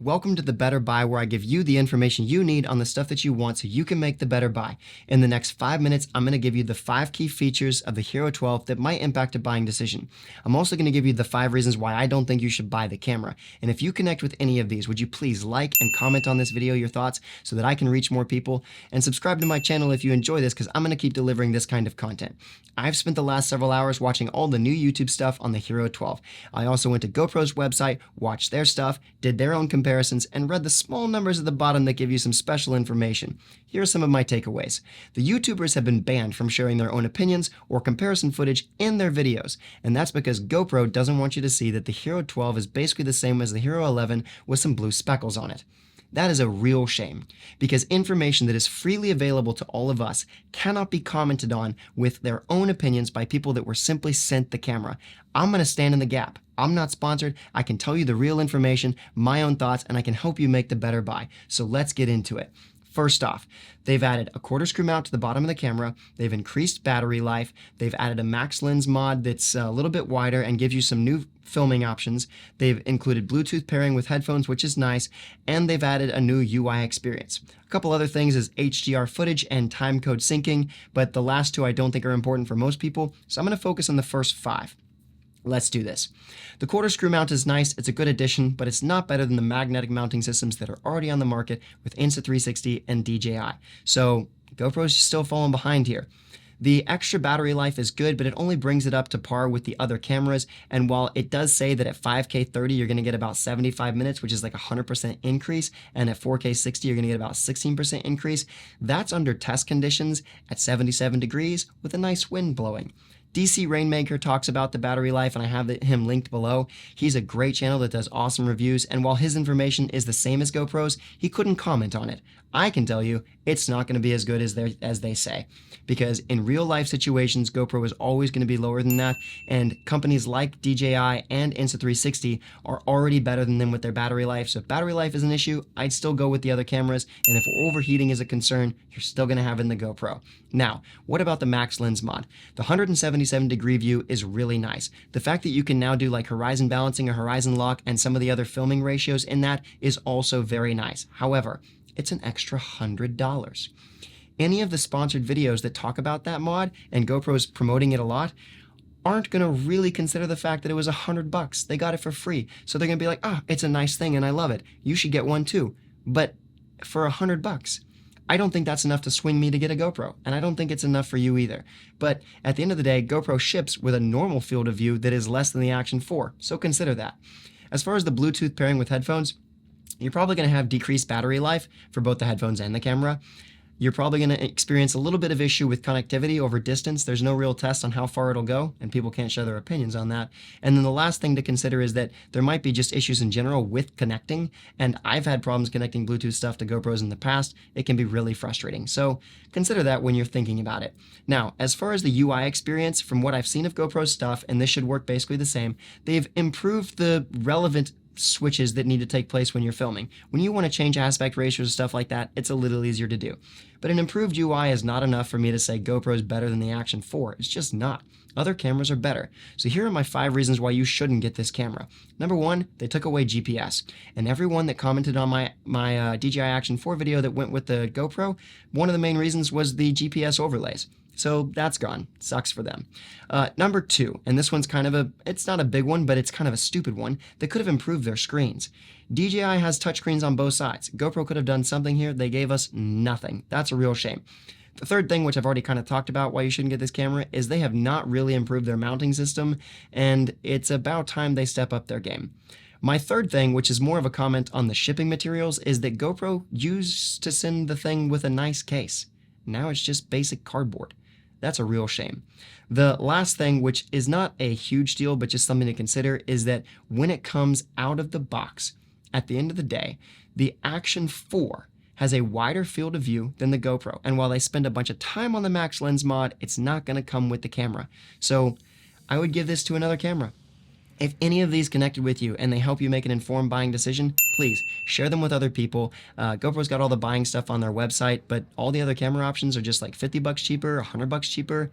Welcome to the Better Buy, where I give you the information you need on the stuff that you want so you can make the better buy. In the next 5 minutes, I'm going to give you the 5 key features of the Hero 12 that might impact a buying decision. I'm also going to give you the 5 reasons why I don't think you should buy the camera. And if you connect with any of these, would you please like and comment on this video your thoughts so that I can reach more people? And subscribe to my channel if you enjoy this, because I'm going to keep delivering this kind of content. I've spent the last several hours watching all the new YouTube stuff on the Hero 12. I also went to GoPro's website, watched their stuff, did their own comparisons, and read the small numbers at the bottom that give you some special information. Here are some of my takeaways. The YouTubers have been banned from sharing their own opinions or comparison footage in their videos, and that's because GoPro doesn't want you to see that the Hero 12 is basically the same as the Hero 11 with some blue speckles on it. That is a real shame, because information that is freely available to all of us cannot be commented on with their own opinions by people that were simply sent the camera. I'm going to stand in the gap. I'm not sponsored. I can tell you the real information, my own thoughts, and I can help you make the better buy. So let's get into it. First off, they've added a quarter screw mount to the bottom of the camera, they've increased battery life, they've added a max lens mod that's a little bit wider and gives you some new filming options, they've included Bluetooth pairing with headphones, which is nice, and they've added a new UI experience. A couple other things is HDR footage and timecode syncing, but the last two I don't think are important for most people, so I'm going to focus on the first 5. Let's do this. The quarter screw mount is nice, it's a good addition, but it's not better than the magnetic mounting systems that are already on the market with Insta360 and DJI. So GoPro's still falling behind here. The extra battery life is good, but it only brings it up to par with the other cameras, and while it does say that at 5K 30 you're going to get about 75 minutes, which is like a 100% increase, and at 4K 60 you're going to get about 16% increase, that's under test conditions at 77 degrees with a nice wind blowing. DC Rainmaker talks about the battery life, and I have him linked below. He's a great channel that does awesome reviews, and while his information is the same as GoPro's, he couldn't comment on it. I can tell you it's not going to be as good as they say, because in real life situations, GoPro is always going to be lower than that, and companies like DJI and Insta360 are already better than them with their battery life. So if battery life is an issue, I'd still go with the other cameras, and if overheating is a concern, you're still going to have it in the GoPro. Now, what about the max lens mod? The 177 degree view is really nice. The fact that you can now do like horizon balancing or horizon lock and some of the other filming ratios in that is also very nice. However, it's an extra $100. Any of the sponsored videos that talk about that mod, and GoPro's promoting it a lot, aren't going to really consider the fact that it was $100. They got it for free. So they're going to be like, ah, it's a nice thing and I love it. You should get one too. But for $100, I don't think that's enough to swing me to get a GoPro, and I don't think it's enough for you either. But at the end of the day, GoPro ships with a normal field of view that is less than the Action 4, so consider that. As far as the Bluetooth pairing with headphones, you're probably going to have decreased battery life for both the headphones and the camera. You're probably going to experience a little bit of issue with connectivity over distance. There's no real test on how far it'll go, and people can't share their opinions on that. And then the last thing to consider is that there might be just issues in general with connecting, and I've had problems connecting Bluetooth stuff to GoPros in the past. It can be really frustrating. So consider that when you're thinking about it. Now, as far as the UI experience, from what I've seen of GoPro stuff, and this should work basically the same, they've improved the relevant switches that need to take place when you're filming. When you want to change aspect ratios and stuff like that, it's a little easier to do. But an improved UI is not enough for me to say GoPro is better than the Action 4. It's just not. Other cameras are better. So here are my 5 reasons why you shouldn't get this camera. Number 1, they took away GPS. And everyone that commented on my DJI Action 4 video that went with the GoPro, one of the main reasons was the GPS overlays. So that's gone. Sucks for them. Number 2, and this one's kind of it's not a big one, but it's kind of a stupid one. They could have improved their screens. DJI has touchscreens on both sides. GoPro could have done something here. They gave us nothing. That's a real shame. The third thing, which I've already kind of talked about why you shouldn't get this camera, is they have not really improved their mounting system, and it's about time they step up their game. My third thing, which is more of a comment on the shipping materials, is that GoPro used to send the thing with a nice case. Now it's just basic cardboard. That's a real shame. The last thing, which is not a huge deal, but just something to consider, is that when it comes out of the box, at the end of the day, the Action 4 has a wider field of view than the GoPro. And while they spend a bunch of time on the max lens mod, it's not going to come with the camera. So I would give this to another camera. If any of these connected with you and they help you make an informed buying decision, please share them with other people. GoPro's got all the buying stuff on their website, but all the other camera options are just like $50 cheaper, $100 cheaper.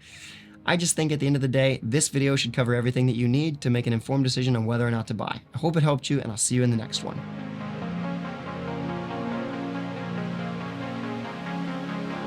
I just think at the end of the day, this video should cover everything that you need to make an informed decision on whether or not to buy. I hope it helped you, and I'll see you in the next one.